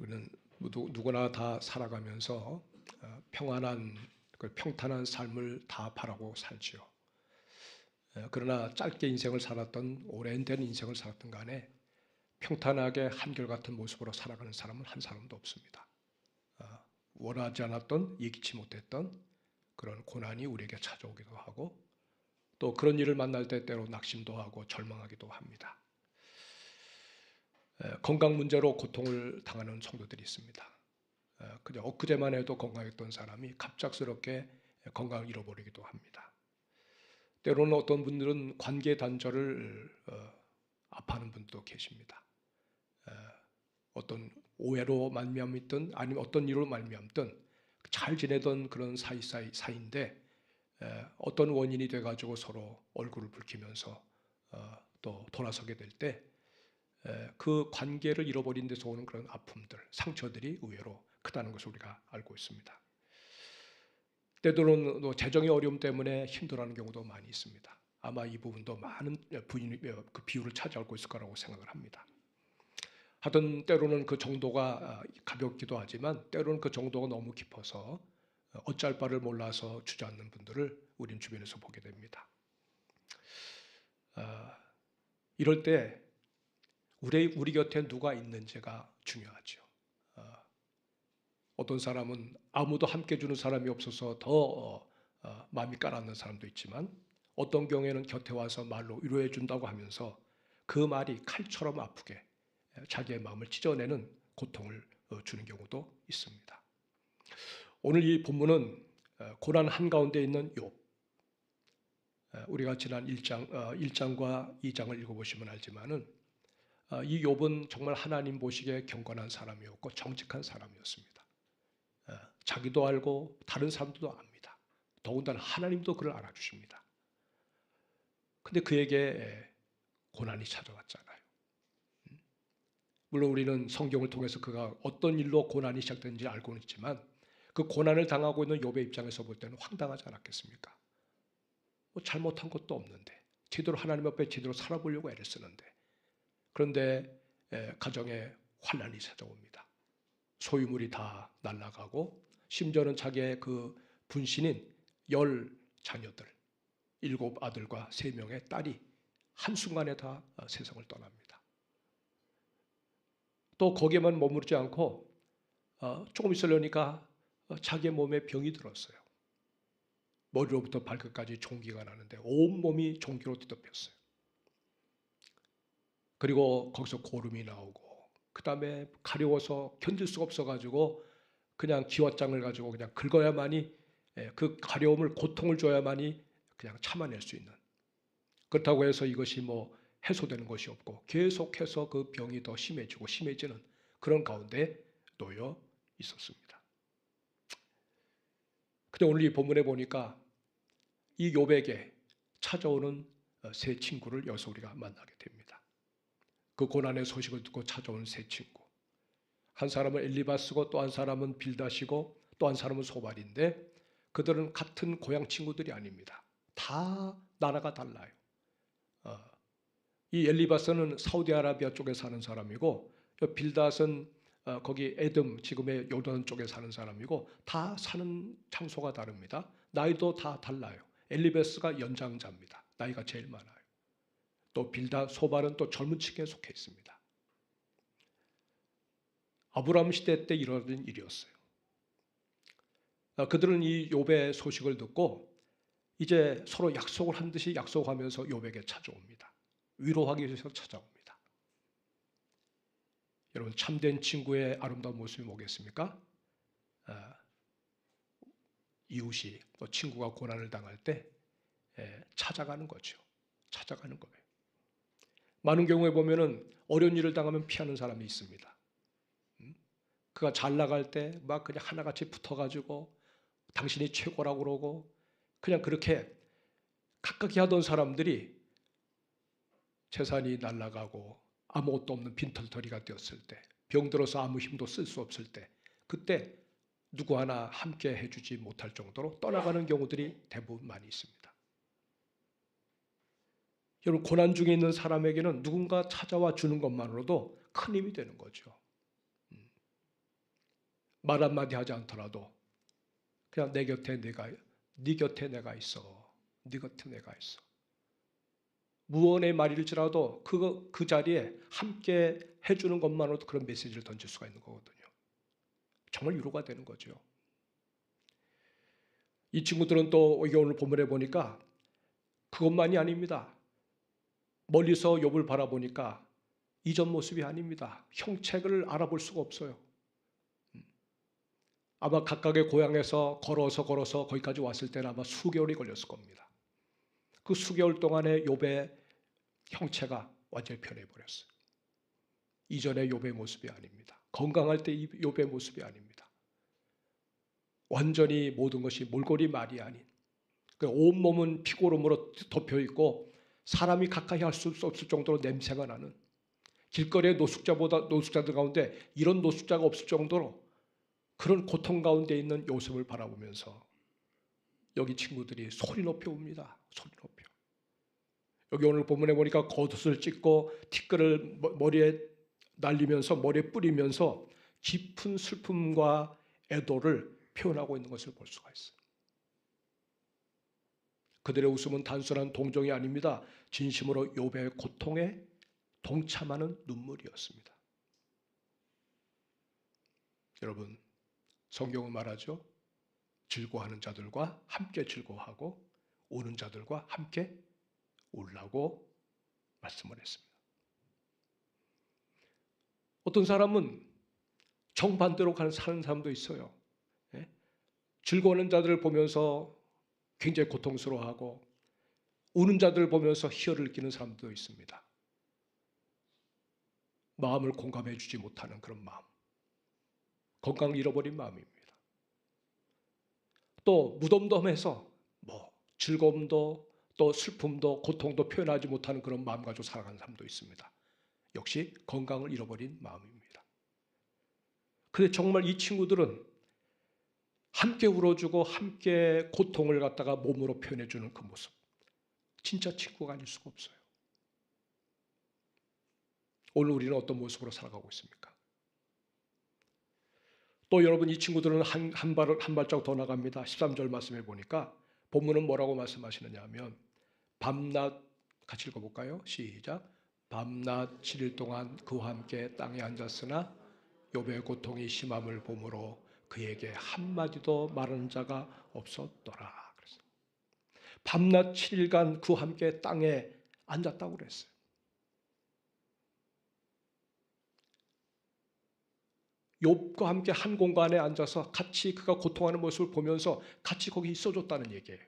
우리는 누구나 다 살아가면서 평안한 평탄한 삶을 다 바라고 살지요. 그러나 짧게 인생을 살았던 오랜 인생을 살았던 간에 평탄하게 한결같은 모습으로 살아가는 사람은 한 사람도 없습니다. 원하지 않았던, 예기치 못했던 그런 고난이 우리에게 찾아오기도 하고 또 그런 일을 만날 때 때로 낙심도 하고 절망하기도 합니다. 건강 문제로 고통을 당하는 성도들이 있습니다. 그저 엊그제만 해도 건강했던 사람이 갑작스럽게 건강을 잃어버리기도 합니다. 때로는 어떤 분들은 관계 단절을 아파하는 분도 계십니다. 어떤 오해로 말미암았든 아니면 어떤 일로 말미암든 잘 지내던 그런 사이인데 어떤 원인이 돼가지고 서로 얼굴을 붉히면서 또 돌아서게 될 때 그 관계를 잃어버린 데서 오는 그런 아픔들, 상처들이 의외로 크다는 것을 우리가 알고 있습니다. 때로는 또 재정의 어려움 때문에 힘들어하는 경우도 많이 있습니다. 아마 이 부분도 많은 그 비율을 차지하고 있을 거라고 생각을 합니다. 하여튼 때로는 그 정도가 가볍기도 하지만 때로는 그 정도가 너무 깊어서 어쩔 바를 몰라서 주저앉는 분들을 우린 주변에서 보게 됩니다. 이럴 때 우리 곁에 누가 있는지가 중요하죠. 어떤 사람은 아무도 함께 주는 사람이 없어서 더 마음이 가라앉는 사람도 있지만 어떤 경우에는 곁에 와서 말로 위로해 준다고 하면서 그 말이 칼처럼 아프게 자기의 마음을 찢어내는 고통을 주는 경우도 있습니다. 오늘 이 본문은 고난 한가운데 있는 욥, 우리가 지난 1장과 2장을 읽어보시면 알지만은 이 욥은 정말 하나님 보시기에 경건한 사람이었고 정직한 사람이었습니다. 자기도 알고 다른 사람들도 압니다. 더군다나 하나님도 그를 알아주십니다. 근데 그에게 고난이 찾아왔잖아요. 물론 우리는 성경을 통해서 그가 어떤 일로 고난이 시작됐는지 알고는 있지만 그 고난을 당하고 있는 욥의 입장에서 볼 때는 황당하지 않았겠습니까? 뭐 잘못한 것도 없는데 제대로 하나님 앞에 제대로 살아보려고 애를 쓰는데 그런데 가정에 환난이 찾아옵니다. 소유물이 다 날아가고 심지어는 자기의 그 분신인 10 자녀들 7 아들과 3명의 딸이 한순간에 다 세상을 떠납니다. 또 거기에만 머무르지 않고 조금 있으려니까 자기의 몸에 병이 들었어요. 머리로부터 발끝까지 종기가 나는데 온몸이 종기로 뒤덮였어요. 그리고 거기서 고름이 나오고 그 다음에 가려워서 견딜 수가 없어가지고 그냥 기왓장을 가지고 그냥 긁어야만이 그 가려움을 고통을 줘야만이 그냥 참아낼 수 있는, 그렇다고 해서 이것이 뭐 해소되는 것이 없고 계속해서 그 병이 더 심해지고 심해지는 그런 가운데 놓여 있었습니다. 근데 오늘 이 본문에 보니까 이 욥에게 찾아오는 세 친구를 여기서 우리가 만나게 됩니다. 그 고난의 소식을 듣고 찾아온 세 친구, 한 사람은 엘리바스고 또 한 사람은 빌닷이고 또 한 사람은 소발인데 그들은 같은 고향 친구들이 아닙니다. 다 나라가 달라요. 이 엘리바스는 사우디아라비아 쪽에 사는 사람이고 빌닷은 거기 에돔 지금의 요르단 쪽에 사는 사람이고 다 사는 장소가 다릅니다. 나이도 다 달라요. 엘리바스가 연장자입니다. 나이가 제일 많아요. 또 빌닷, 소발은 또 젊은 층에 속해 있습니다. 아브라함 시대 때 일어난 일이었어요. 그들은 이 욥의 소식을 듣고 이제 서로 약속을 한 듯이 약속하면서 욥에게 찾아옵니다. 위로하기 위해서 찾아옵니다. 여러분, 참된 친구의 아름다운 모습이 뭐겠습니까? 이웃이 또 친구가 고난을 당할 때 찾아가는 거죠. 찾아가는 거예요. 많은 경우에 보면은 어려운 일을 당하면 피하는 사람이 있습니다. 그가 잘 나갈 때 막 그냥 하나같이 붙어가지고 당신이 최고라고 그러고 그냥 그렇게 가깝게 하던 사람들이 재산이 날아가고 아무것도 없는 빈털터리가 되었을 때, 병들어서 아무 힘도 쓸 수 없을 때, 그때 누구 하나 함께 해주지 못할 정도로 떠나가는 경우들이 대부분 많이 있습니다. 여러분, 고난 중에 있는 사람에게는 누군가 찾아와 주는 것만으로도 큰 힘이 되는 거죠. 말 한마디 하지 않더라도 그냥 네 곁에 내가 있어. 네 곁에 내가 있어. 무언의 말일지라도 그 자리에 함께 해주는 것만으로도 그런 메시지를 던질 수가 있는 거거든요. 정말 위로가 되는 거죠. 이 친구들은 또 오늘 본문에 보니까 그것만이 아닙니다. 멀리서 욥을 바라보니까 이전 모습이 아닙니다. 형체를 알아볼 수가 없어요. 아마 각각의 고향에서 걸어서 거기까지 왔을 때는 아마 수개월이 걸렸을 겁니다. 그 수개월 동안에 욥의 형체가 완전히 변해버렸어요. 이전의 욥의 모습이 아닙니다. 건강할 때 욥의 모습이 아닙니다. 완전히 모든 것이 몰골이 말이 아닌, 온몸은 피고름으로 덮여있고 사람이 가까이 할 수 없을 정도로 냄새가 나는, 길거리의 노숙자들 가운데 이런 노숙자가 없을 정도로 그런 고통 가운데 있는 요셉을 바라보면서 여기 친구들이 소리 높여 웁니다. 소리 높여. 여기 오늘 본문에 보니까 겉옷을 찢고 티끌을 머리에 날리면서 머리에 뿌리면서 깊은 슬픔과 애도를 표현하고 있는 것을 볼 수가 있어요. 그들의 웃음은 단순한 동정이 아닙니다. 진심으로 욥의 고통에 동참하는 눈물이었습니다. 여러분, 성경은 말하죠. 즐거워하는 자들과 함께 즐거워하고 우는 자들과 함께 울라고 말씀을 했습니다. 어떤 사람은 정반대로 사는 사람도 있어요. 즐거워하는 자들을 보면서 굉장히 고통스러워하고 우는 자들을 보면서 희열을 느끼는 사람도 있습니다. 마음을 공감해 주지 못하는 그런 마음. 건강을 잃어버린 마음입니다. 또 무덤덤해서 즐거움도 또 슬픔도 고통도 표현하지 못하는 그런 마음 가지고 살아가는 사람도 있습니다. 역시 건강을 잃어버린 마음입니다. 그런데 정말 이 친구들은 함께 울어주고 함께 고통을 갖다가 몸으로 표현해주는 그 모습, 진짜 친구가 아닐 수가 없어요. 오늘 우리는 어떤 모습으로 살아가고 있습니까? 또 여러분, 이 친구들은 한 발자국 더 나갑니다. 13절 말씀해 보니까 본문은 뭐라고 말씀하시느냐 하면 밤낮, 같이 읽어볼까요? 시작. 밤낮 7일 동안 그와 함께 땅에 앉았으나 욥의 고통이 심함을 보므로 그에게 한마디도 말하는 자가 없었더라. 그래서 밤낮 7일간 그와 함께 땅에 앉았다고 그랬어요. 욥과 함께 한 공간에 앉아서 같이 그가 고통하는 모습을 보면서 같이 거기 있어줬다는 얘기예요.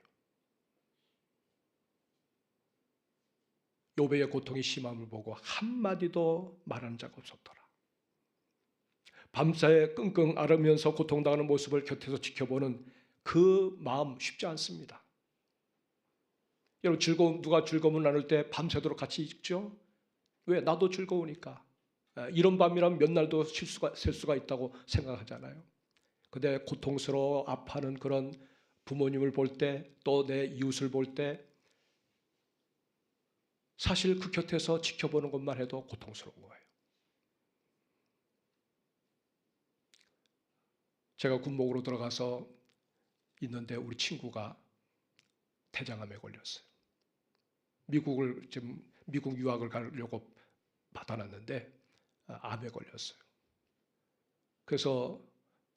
욥의 고통이 심함을 보고 한마디도 말하는 자가 없었더라. 밤새 끙끙 앓으면서 고통당하는 모습을 곁에서 지켜보는 그 마음 쉽지 않습니다. 여러분, 누가 즐거움을 나눌 때 밤새도록 같이 있죠? 왜? 나도 즐거우니까. 이런 밤이라면 몇 날도 셀 수가 있다고 생각하잖아요. 근데 고통스러워 아파하는 그런 부모님을 볼 때, 또 내 이웃을 볼 때 사실 그 곁에서 지켜보는 것만 해도 고통스러운 거예요. 제가 군목으로 들어가서 있는데 우리 친구가 대장암에 걸렸어요. 미국 유학을 가려고 받아놨는데 암에 걸렸어요. 그래서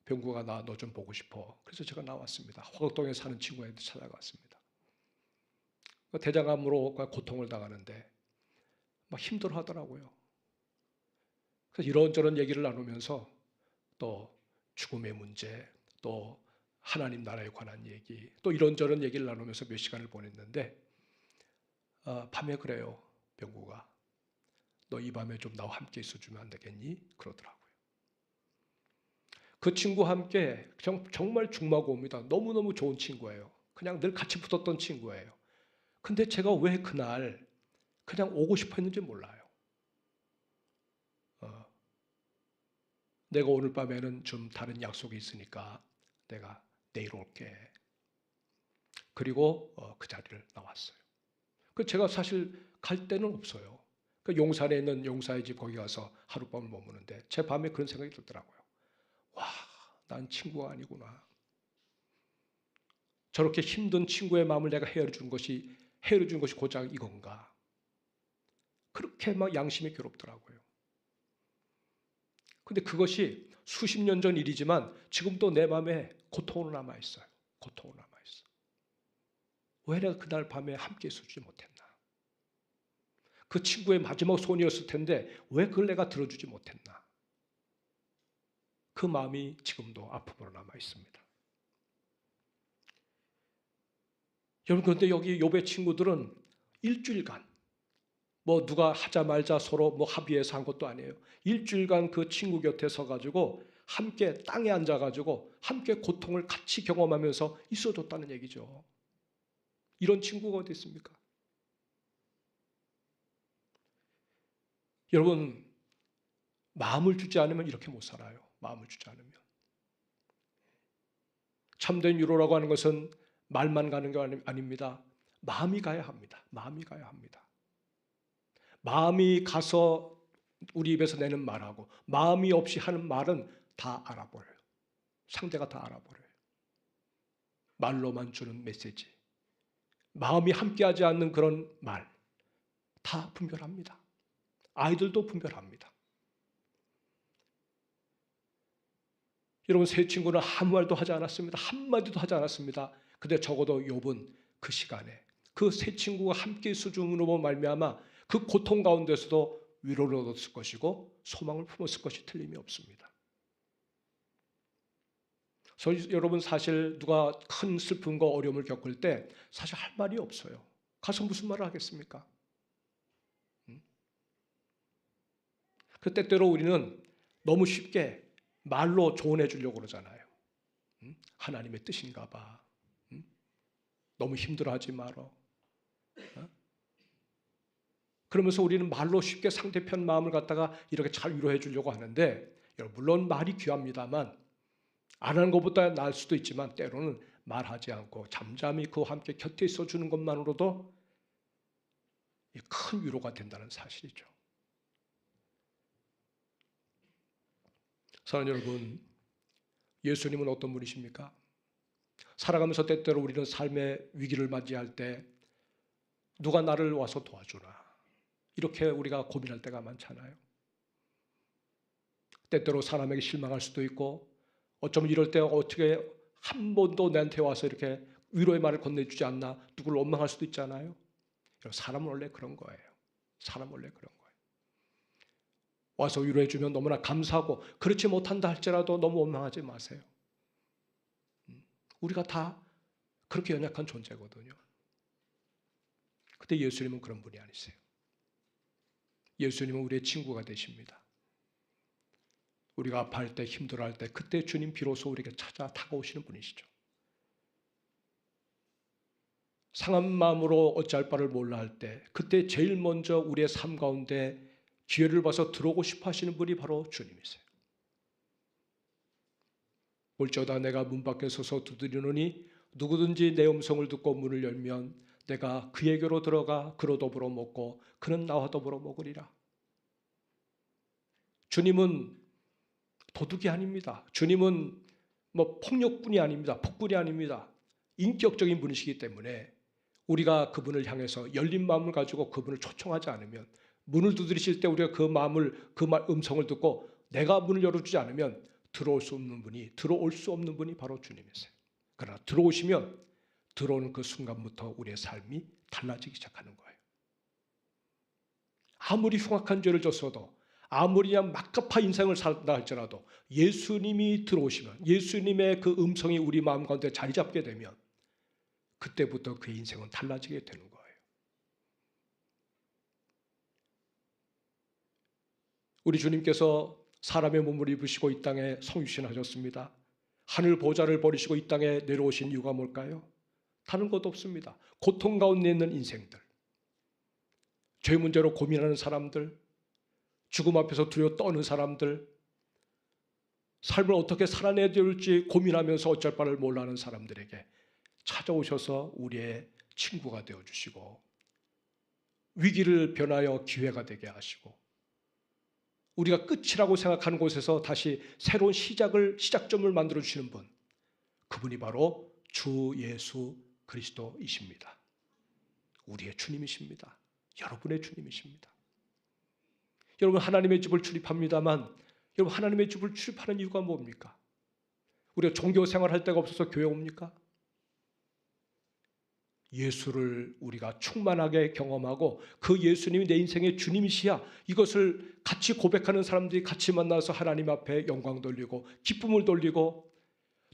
병구가 너 좀 보고 싶어. 그래서 제가 나왔습니다. 화곡동에 사는 친구한테 찾아갔습니다. 대장암으로 고통을 당하는데 막 힘들어하더라고요. 그래서 이런저런 얘기를 나누면서 또 죽음의 문제, 또 하나님 나라에 관한 얘기, 또 이런저런 얘기를 나누면서 몇 시간을 보냈는데 밤에 그래요. 병구가 너 이 밤에 좀 나와 함께 있어주면 안 되겠니? 그러더라고요. 그 친구와 함께 정말 중마고입니다. 너무너무 좋은 친구예요. 그냥 늘 같이 붙었던 친구예요. 근데 제가 왜 그날 그냥 오고 싶어 했는지 몰라요. 내가 오늘 밤에는 좀 다른 약속이 있으니까 내가 내일 올게. 그리고 그 자리를 나왔어요. 제가 사실 갈 데는 없어요. 용산에 있는 용사의 집 거기 가서 하룻밤을 머무는데 제 밤에 그런 생각이 들더라고요. 와, 난 친구가 아니구나. 저렇게 힘든 친구의 마음을 내가 헤아려준 것이 고작 이건가. 그렇게 막 양심이 괴롭더라고요. 근데 그것이 수십 년 전 일이지만 지금도 내 마음에 고통으로 남아있어요. 고통으로 남아있어. 왜 내가 그날 밤에 함께 있어주지 못했나. 그 친구의 마지막 소원이었을 텐데 왜 그걸 내가 들어주지 못했나. 그 마음이 지금도 아픔으로 남아있습니다. 여러분, 그런데 여기 욥의 친구들은 일주일간 누가 하자 말자 서로 합의해서 한 것도 아니에요. 일주일간 그 친구 곁에 서가지고 함께 땅에 앉아가지고 함께 고통을 같이 경험하면서 있어줬다는 얘기죠. 이런 친구가 어디 있습니까? 여러분, 마음을 주지 않으면 이렇게 못 살아요. 마음을 주지 않으면. 참된 위로라고 하는 것은 말만 가는 게 아닙니다. 마음이 가야 합니다. 마음이 가야 합니다. 마음이 가서 우리 입에서 내는 말하고 마음이 없이 하는 말은 다 알아버려요. 상대가 다 알아버려요. 말로만 주는 메시지, 마음이 함께하지 않는 그런 말 다 분별합니다. 아이들도 분별합니다. 여러분, 세 친구는 아무 말도 하지 않았습니다. 한마디도 하지 않았습니다. 근데 적어도 욥은 그 시간에 그 세 친구가 함께 있어줌으로 말미암아 그 고통 가운데서도 위로를 얻었을 것이고 소망을 품었을 것이 틀림이 없습니다. 그래서 여러분, 사실 누가 큰 슬픔과 어려움을 겪을 때 사실 할 말이 없어요. 가서 무슨 말을 하겠습니까? 그 때때로 우리는 너무 쉽게 말로 조언해 주려고 그러잖아요. 하나님의 뜻인가 봐. 너무 힘들어하지 말어. 그러면서 우리는 말로 쉽게 상대편 마음을 갖다가 이렇게 잘 위로해 주려고 하는데, 물론 말이 귀합니다만 안 하는 것보다 나을 수도 있지만 때로는 말하지 않고 잠잠히 그와 함께 곁에 있어주는 것만으로도 큰 위로가 된다는 사실이죠. 사랑하는 여러분, 예수님은 어떤 분이십니까? 살아가면서 때때로 우리는 삶의 위기를 맞이할 때 누가 나를 와서 도와주나, 이렇게 우리가 고민할 때가 많잖아요. 때때로 사람에게 실망할 수도 있고, 어쩌면 이럴 때 어떻게 한 번도 나한테 와서 이렇게 위로의 말을 건네주지 않나, 누구를 원망할 수도 있잖아요. 사람은 원래 그런 거예요. 사람은 원래 그런 거예요. 와서 위로해주면 너무나 감사하고, 그렇지 못한다 할지라도 너무 원망하지 마세요. 우리가 다 그렇게 연약한 존재거든요. 근데 예수님은 그런 분이 아니세요. 예수님은 우리의 친구가 되십니다. 우리가 아파할 때, 힘들어할 때, 그때 주님 비로소 우리에게 찾아 다가오시는 분이시죠. 상한 마음으로 어찌할 바를 몰라 할 때, 그때 제일 먼저 우리의 삶 가운데 기회를 봐서 들어오고 싶어 하시는 분이 바로 주님이세요. 올저다 내가 문 밖에 서서 두드리노니 누구든지 내 음성을 듣고 문을 열면 내가 그에게로 들어가 그로 더불어 먹고 그는 나와 더불어 먹으리라. 주님은 도둑이 아닙니다. 주님은 폭력꾼이 아닙니다. 폭군이 아닙니다. 인격적인 분이시기 때문에 우리가 그분을 향해서 열린 마음을 가지고 그분을 초청하지 않으면, 문을 두드리실 때 우리가 그 음성을 듣고 내가 문을 열어주지 않으면 들어올 수 없는 분이 바로 주님이세요. 그러나 들어오시면 들어오는 그 순간부터 우리의 삶이 달라지기 시작하는 거예요. 아무리 흉악한 죄를 졌어도, 아무리 그냥 막가파 인생을 살다 할지라도 예수님이 들어오시면, 예수님의 그 음성이 우리 마음 가운데 자리 잡게 되면 그때부터 그의 인생은 달라지게 되는 거예요. 우리 주님께서 사람의 몸을 입으시고 이 땅에 성육신하셨습니다. 하늘 보좌를 버리시고 이 땅에 내려오신 이유가 뭘까요? 다른 것도 없습니다. 고통 가운데 있는 인생들, 죄 문제로 고민하는 사람들, 죽음 앞에서 두려워 떠는 사람들, 삶을 어떻게 살아내야 될지 고민하면서 어쩔 바를 몰라 하는 사람들에게 찾아오셔서 우리의 친구가 되어주시고, 위기를 변하여 기회가 되게 하시고, 우리가 끝이라고 생각하는 곳에서 다시 새로운 시작점을 만들어 주시는 분, 그분이 바로 주 예수 그리스도이십니다. 우리의 주님이십니다. 여러분의 주님이십니다. 여러분, 하나님의 집을 출입합니다만, 여러분, 하나님의 집을 출입하는 이유가 뭡니까? 우리가 종교 생활할 데가 없어서 교회 옵니까? 예수를 우리가 충만하게 경험하고 그 예수님이 내 인생의 주님이시야, 이것을 같이 고백하는 사람들이 같이 만나서 하나님 앞에 영광 돌리고 기쁨을 돌리고,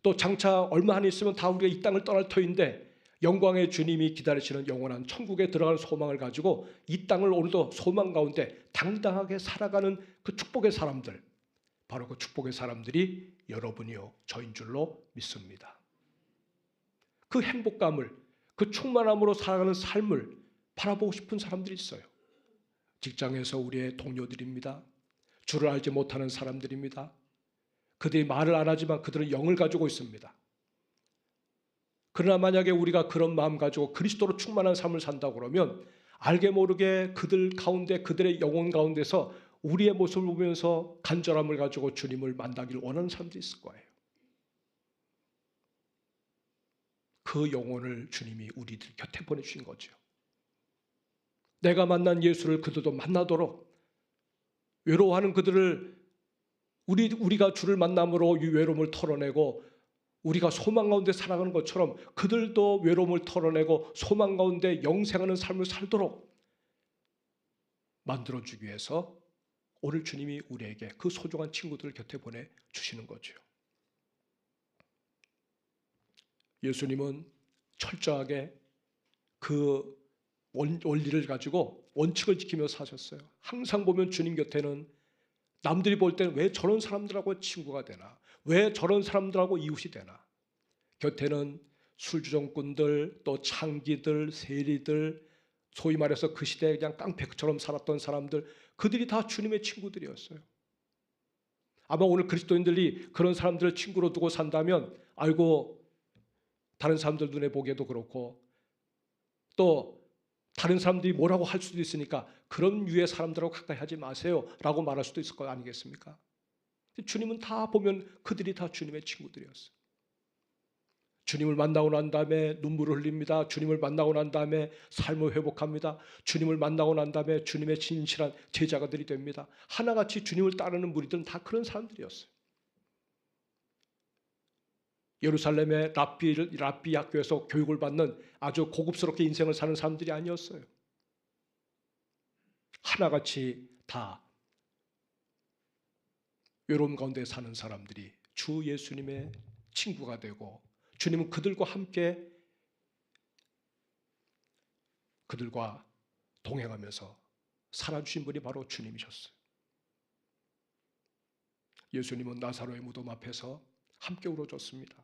또 장차 얼마 안 있으면 다 우리가 이 땅을 떠날 터인데 영광의 주님이 기다리시는 영원한 천국에 들어가는 소망을 가지고 이 땅을 오늘도 소망 가운데 당당하게 살아가는 그 축복의 사람들, 바로 그 축복의 사람들이 여러분이요 저인 줄로 믿습니다. 그 행복감을, 그 충만함으로 살아가는 삶을 바라보고 싶은 사람들이 있어요. 직장에서 우리의 동료들입니다. 주를 알지 못하는 사람들입니다. 그들이 말을 안 하지만 그들은 영을 가지고 있습니다. 그러나 만약에 우리가 그런 마음 가지고 그리스도로 충만한 삶을 산다고 그러면 알게 모르게 그들 가운데, 그들의 영혼 가운데서 우리의 모습을 보면서 간절함을 가지고 주님을 만나기를 원하는 사람들이 있을 거예요. 그 영혼을 주님이 우리들 곁에 보내주신 거죠. 내가 만난 예수를 그들도 만나도록, 외로워하는 그들을 우리가 주를 만남으로 이 외로움을 털어내고 우리가 소망 가운데 살아가는 것처럼 그들도 외로움을 털어내고 소망 가운데 영생하는 삶을 살도록 만들어주기 위해서 오늘 주님이 우리에게 그 소중한 친구들을 곁에 보내주시는 거죠. 예수님은 철저하게 그 원리를 가지고 원칙을 지키며 사셨어요. 항상 보면 주님 곁에는 남들이 볼 때는 왜 저런 사람들하고 친구가 되나, 왜 저런 사람들하고 이웃이 되나, 곁에는 술주정꾼들, 또 창기들, 세리들, 소위 말해서 그 시대에 그냥 깡패처럼 살았던 사람들, 그들이 다 주님의 친구들이었어요. 아마 오늘 그리스도인들이 그런 사람들을 친구로 두고 산다면, 아이고 다른 사람들 눈에 보기에도 그렇고 또 다른 사람들이 뭐라고 할 수도 있으니까 그런 유의 사람들하고 가까이 하지 마세요 라고 말할 수도 있을 거 아니겠습니까? 주님은 다 보면 그들이 다 주님의 친구들이었어요. 주님을 만나고 난 다음에 눈물을 흘립니다. 주님을 만나고 난 다음에 삶을 회복합니다. 주님을 만나고 난 다음에 주님의 진실한 제자가들이 됩니다. 하나같이 주님을 따르는 무리들은 다 그런 사람들이었어요. 예루살렘의 랍비 학교에서 교육을 받는 아주 고급스럽게 인생을 사는 사람들이 아니었어요. 하나같이 다 외로움 가운데 사는 사람들이 주 예수님의 친구가 되고, 주님은 그들과 함께 그들과 동행하면서 살아주신 분이 바로 주님이셨어요. 예수님은 나사로의 무덤 앞에서 함께 울어줬습니다.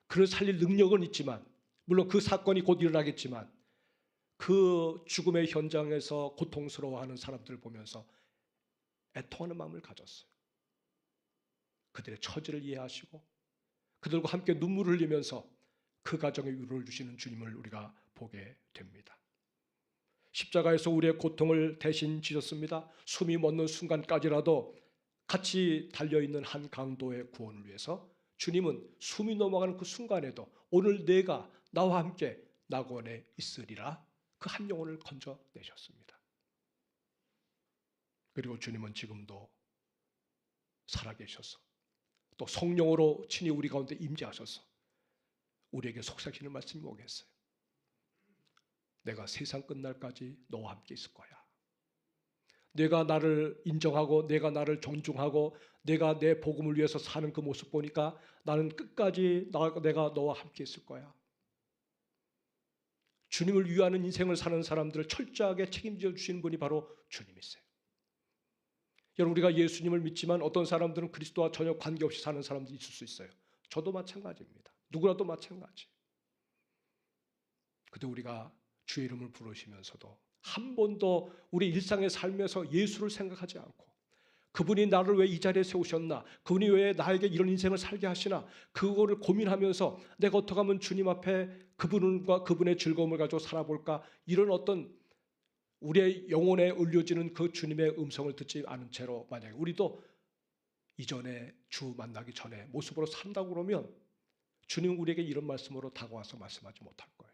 그를 살릴 능력은 있지만, 물론 그 사건이 곧 일어나겠지만, 그 죽음의 현장에서 고통스러워하는 사람들을 보면서 애통하는 마음을 가졌어요. 그들의 처지를 이해하시고 그들과 함께 눈물을 흘리면서 그 가정에 위로를 주시는 주님을 우리가 보게 됩니다. 십자가에서 우리의 고통을 대신 지셨습니다. 숨이 멎는 순간까지라도 같이 달려있는 한 강도의 구원을 위해서 주님은 숨이 넘어가는 그 순간에도 오늘 내가 나와 함께 낙원에 있으리라, 그 한 영혼을 건져내셨습니다. 그리고 주님은 지금도 살아계셔서 또 성령으로 친히 우리 가운데 임재하셔서 우리에게 속삭이는 말씀이 오겠어요. 내가 세상 끝날까지 너와 함께 있을 거야. 내가 나를 인정하고 내가 나를 존중하고 내가 내 복음을 위해서 사는 그 모습 보니까 나는 끝까지 내가 너와 함께 있을 거야. 주님을 위하는 인생을 사는 사람들을 철저하게 책임져 주시는 분이 바로 주님이세요. 여러분, 우리가 예수님을 믿지만 어떤 사람들은 그리스도와 전혀 관계없이 사는 사람들이 있을 수 있어요. 저도 마찬가지입니다. 누구라도 마찬가지. 그런데 우리가 주의 이름을 부르시면서도 한 번도 우리 일상의 삶에서 예수를 생각하지 않고, 그분이 나를 왜 이 자리에 세우셨나, 그분이 왜 나에게 이런 인생을 살게 하시나, 그거를 고민하면서 내가 어떻게 하면 주님 앞에 그분과 그분의 즐거움을 가지고 살아볼까, 이런 어떤 우리의 영혼에 울려지는 그 주님의 음성을 듣지 않은 채로 만약에 우리도 이전에 주 만나기 전에 모습으로 산다고 그러면 주님 우리에게 이런 말씀으로 다가와서 말씀하지 못할 거예요.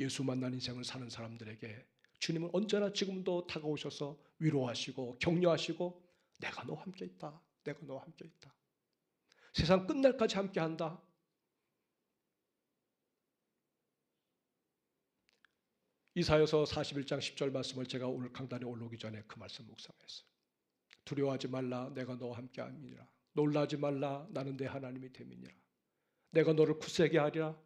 예수 만난 인생을 사는 사람들에게 주님은 언제나 지금도 다가오셔서 위로하시고 격려하시고 내가 너와 함께 있다. 내가 너와 함께 있다. 세상 끝날까지 함께 한다. 이사야서 41장 10절 말씀을 제가 오늘 강단에 올라오기 전에 그 말씀 묵상했어요. 두려워하지 말라. 내가 너와 함께 함이니라. 놀라지 말라. 나는 내 하나님이 됨이니라. 내가 너를 굳세게 하리라.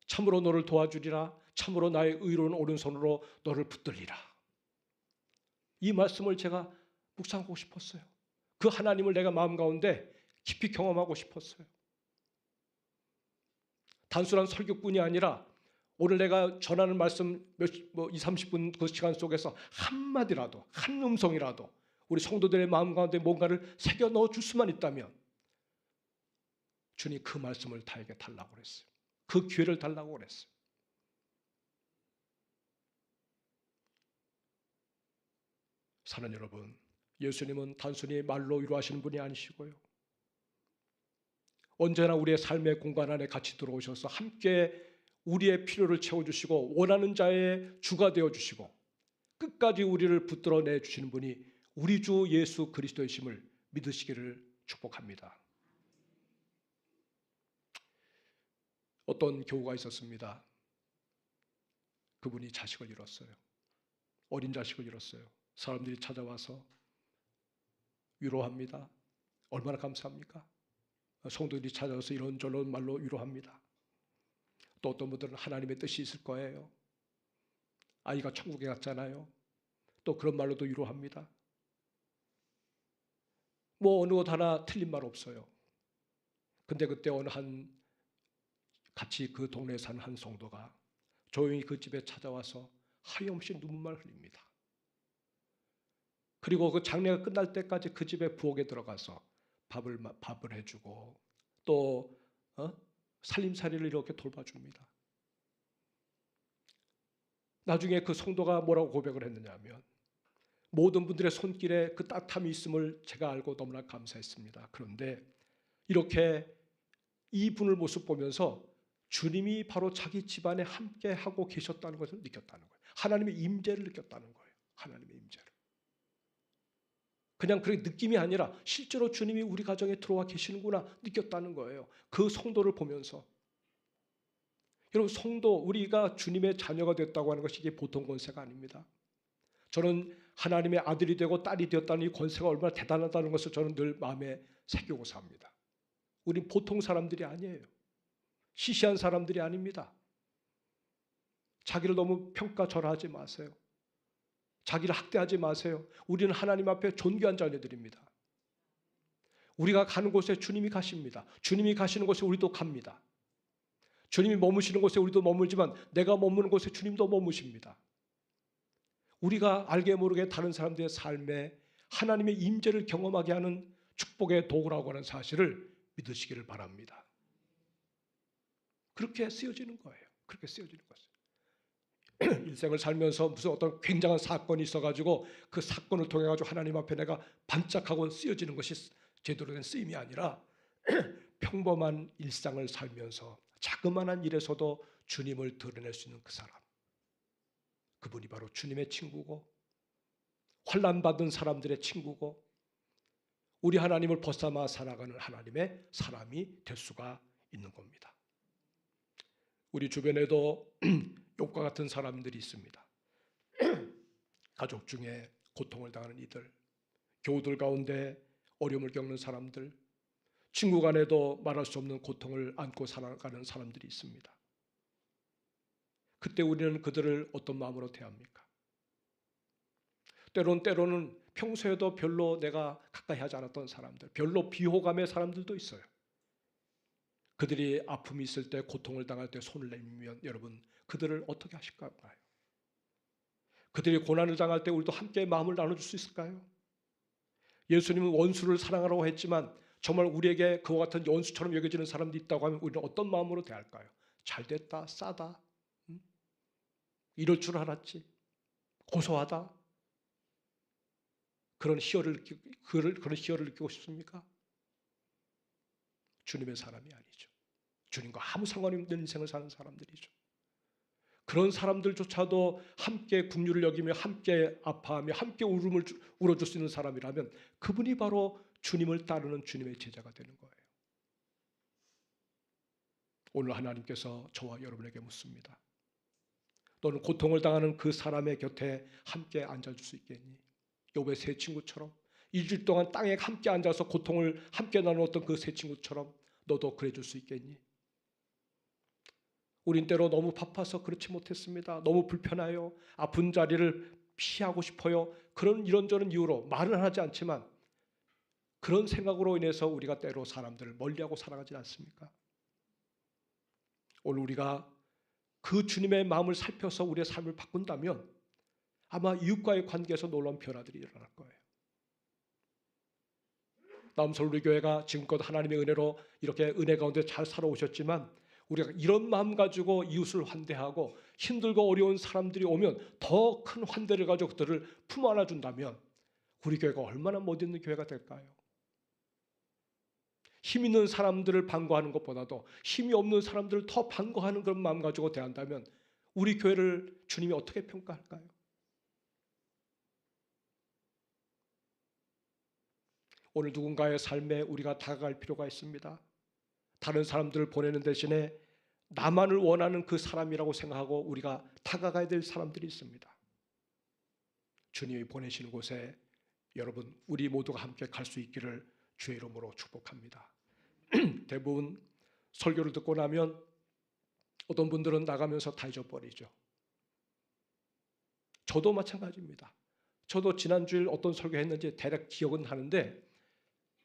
참으로 너를 도와주리라. 참으로 나의 의로운 오른손으로 너를 붙들리라. 이 말씀을 제가 묵상하고 싶었어요. 그 하나님을 내가 마음 가운데 깊이 경험하고 싶었어요. 단순한 설교뿐이 아니라 오늘 내가 전하는 말씀 20, 30분 그 시간 속에서 한마디라도 한 음성이라도 우리 성도들의 마음 가운데 뭔가를 새겨 넣어 줄 수만 있다면 주님 그 말씀을 다에게 달라고 그랬어요. 그 기회를 달라고 그랬어요. 사는 여러분, 예수님은 단순히 말로 위로하시는 분이 아니시고요. 언제나 우리의 삶의 공간 안에 같이 들어오셔서 함께 우리의 필요를 채워주시고 원하는 자의 주가 되어주시고 끝까지 우리를 붙들어 내주시는 분이 우리 주 예수 그리스도이심을 믿으시기를 축복합니다. 어떤 교우가 있었습니다. 그분이 자식을 잃었어요. 어린 자식을 잃었어요. 사람들이 찾아와서 위로합니다. 얼마나 감사합니까? 성도들이 찾아와서 이런저런 말로 위로합니다. 또 어떤 분들은 하나님의 뜻이 있을 거예요. 아이가 천국에 갔잖아요. 또 그런 말로도 위로합니다. 뭐 어느 것 하나 틀린 말 없어요. 근데 그때 어느 같이 그 동네에 사는 한 성도가 조용히 그 집에 찾아와서 하염없이 눈물만 흘립니다. 그리고 그 장례가 끝날 때까지 그 집에 부엌에 들어가서 밥을 해주고 또 살림살이를 이렇게 돌봐줍니다. 나중에 그 성도가 뭐라고 고백을 했느냐 하면 모든 분들의 손길에 그 따뜻함이 있음을 제가 알고 너무나 감사했습니다. 그런데 이렇게 이분을 모습 보면서 주님이 바로 자기 집안에 함께 하고 계셨다는 것을 느꼈다는 거예요. 하나님의 임재를 느꼈다는 거예요. 하나님의 임재를. 그냥 그렇게 느낌이 아니라 실제로 주님이 우리 가정에 들어와 계시는구나 느꼈다는 거예요. 그 성도를 보면서. 여러분, 성도, 우리가 주님의 자녀가 됐다고 하는 것이 이게 보통 권세가 아닙니다. 저는 하나님의 아들이 되고 딸이 되었다는 이 권세가 얼마나 대단하다는 것을 저는 늘 마음에 새기고 삽니다. 우린 보통 사람들이 아니에요. 시시한 사람들이 아닙니다. 자기를 너무 평가절하하지 마세요. 자기를 학대하지 마세요. 우리는 하나님 앞에 존귀한 자녀들입니다. 우리가 가는 곳에 주님이 가십니다. 주님이 가시는 곳에 우리도 갑니다. 주님이 머무시는 곳에 우리도 머물지만 내가 머무는 곳에 주님도 머무십니다. 우리가 알게 모르게 다른 사람들의 삶에 하나님의 임재를 경험하게 하는 축복의 도구라고 하는 사실을 믿으시기를 바랍니다. 그렇게 쓰여지는 거예요. 그렇게 쓰여지는 것이에요. 일생을 살면서 무슨 어떤 굉장한 사건이 있어가지고 그 사건을 통해 가지고 하나님 앞에 내가 반짝하고 쓰여지는 것이 제대로 된 쓰임이 아니라 평범한 일상을 살면서 자그마한 일에서도 주님을 드러낼 수 있는 그 사람, 그분이 바로 주님의 친구고 환난받은 사람들의 친구고 우리 하나님을 벗삼아 살아가는 하나님의 사람이 될 수가 있는 겁니다. 우리 주변에도 욥과 같은 사람들이 있습니다. 가족 중에 고통을 당하는 이들, 교우들 가운데 어려움을 겪는 사람들, 친구 간에도 말할 수 없는 고통을 안고 살아가는 사람들이 있습니다. 그때 우리는 그들을 어떤 마음으로 대합니까? 때로는 평소에도 별로 내가 가까이 하지 않았던 사람들, 별로 비호감의 사람들도 있어요. 그들이 아픔이 있을 때, 고통을 당할 때 손을 내밀면 여러분 그들을 어떻게 하실까요? 그들이 고난을 당할 때 우리도 함께 마음을 나눠줄 수 있을까요? 예수님은 원수를 사랑하라고 했지만 정말 우리에게 그와 같은 원수처럼 여겨지는 사람들이 있다고 하면 우리는 어떤 마음으로 대할까요? 잘됐다, 싸다, 이럴 줄 알았지. 고소하다. 그런 희열을 느끼고 싶습니까? 주님의 사람이 아니죠. 주님과 아무 상관이 없는 인생을 사는 사람들이죠. 그런 사람들조차도 함께 긍휼을 여기며 함께 아파하며 함께 울음을 울어줄 수 있는 사람이라면 그분이 바로 주님을 따르는 주님의 제자가 되는 거예요. 오늘 하나님께서 저와 여러분에게 묻습니다. 너는 고통을 당하는 그 사람의 곁에 함께 앉아줄 수 있겠니? 욥의 세 친구처럼 일주일 동안 땅에 함께 앉아서 고통을 함께 나누었던 그 세 친구처럼 너도 그래줄 수 있겠니? 우린 때로 너무 바빠서 그렇지 못했습니다. 너무 불편해요. 아픈 자리를 피하고 싶어요. 그런 이런저런 이유로 말은 하지 않지만 그런 생각으로 인해서 우리가 때로 사람들을 멀리하고 살아가지 않습니까? 오늘 우리가 그 주님의 마음을 살펴서 우리의 삶을 바꾼다면 아마 이웃과의 관계에서 놀라운 변화들이 일어날 거예요. 남서울교회가 지금껏 하나님의 은혜로 이렇게 은혜 가운데 잘 살아오셨지만 우리가 이런 마음 가지고 이웃을 환대하고 힘들고 어려운 사람들이 오면 더 큰 환대를 가지고 그들을 품 안아준다면 우리 교회가 얼마나 멋있는 교회가 될까요? 힘 있는 사람들을 반가워하는 것보다도 힘이 없는 사람들을 더 반가워하는 그런 마음 가지고 대한다면 우리 교회를 주님이 어떻게 평가할까요? 오늘 누군가의 삶에 우리가 다가갈 필요가 있습니다. 다른 사람들을 보내는 대신에 나만을 원하는 그 사람이라고 생각하고 우리가 다가가야 될 사람들이 있습니다. 주님이 보내시는 곳에 여러분 우리 모두가 함께 갈 수 있기를 주의 이름으로 축복합니다. 대부분 설교를 듣고 나면 어떤 분들은 나가면서 다 잊어버리죠. 저도 마찬가지입니다. 저도 지난주일 어떤 설교했는지 대략 기억은 하는데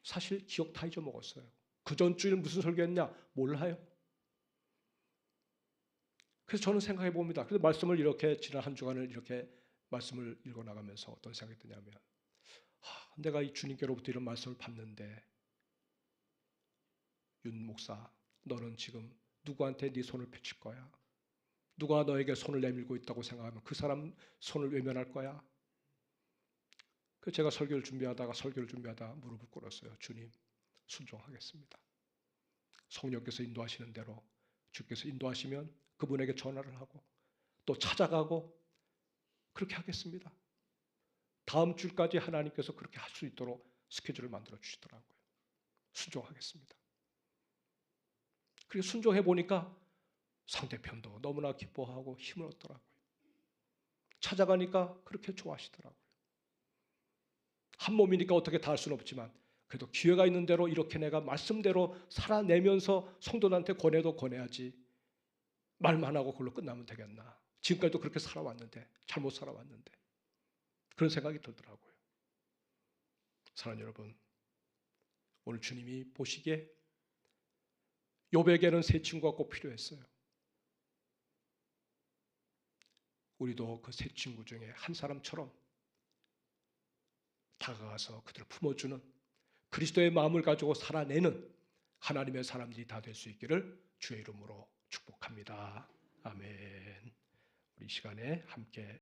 사실 기억 다 잊어먹었어요. 그 전주일 무슨 설교했냐 몰라요. 그래서 저는 생각해 봅니다. 그래서 말씀을 이렇게 지난 한 주간을 이렇게 말씀을 읽어나가면서 어떤 생각이 드냐면 내가 이 주님께로부터 이런 말씀을 받는데 윤 목사 너는 지금 누구한테 네 손을 펼칠 거야? 누가 너에게 손을 내밀고 있다고 생각하면 그 사람 손을 외면할 거야? 그래서 제가 설교를 준비하다 무릎을 꿇었어요. 주님 순종하겠습니다. 성령께서 인도하시는 대로 주께서 인도하시면 그분에게 전화를 하고 또 찾아가고 그렇게 하겠습니다. 다음 주까지 하나님께서 그렇게 할 수 있도록 스케줄을 만들어 주시더라고요. 순종하겠습니다. 그리고 순종해 보니까 상대편도 너무나 기뻐하고 힘을 얻더라고요. 찾아가니까 그렇게 좋아하시더라고요. 한 몸이니까 어떻게 다 할 수는 없지만 그래도 기회가 있는 대로 이렇게 내가 말씀대로 살아내면서 성도들한테 권해도 권해야지 말만 하고 그걸로 끝나면 되겠나. 지금까지도 그렇게 살아왔는데 잘못 살아왔는데 그런 생각이 들더라고요. 사랑하는 여러분, 오늘 주님이 보시기에 욥에게는 세 친구가 꼭 필요했어요. 우리도 그 세 친구 중에 한 사람처럼 다가가서 그들을 품어주는 그리스도의 마음을 가지고 살아내는 하나님의 사람들이 다 될 수 있기를 주의 이름으로 축복합니다. 아멘. 우리 시간에 함께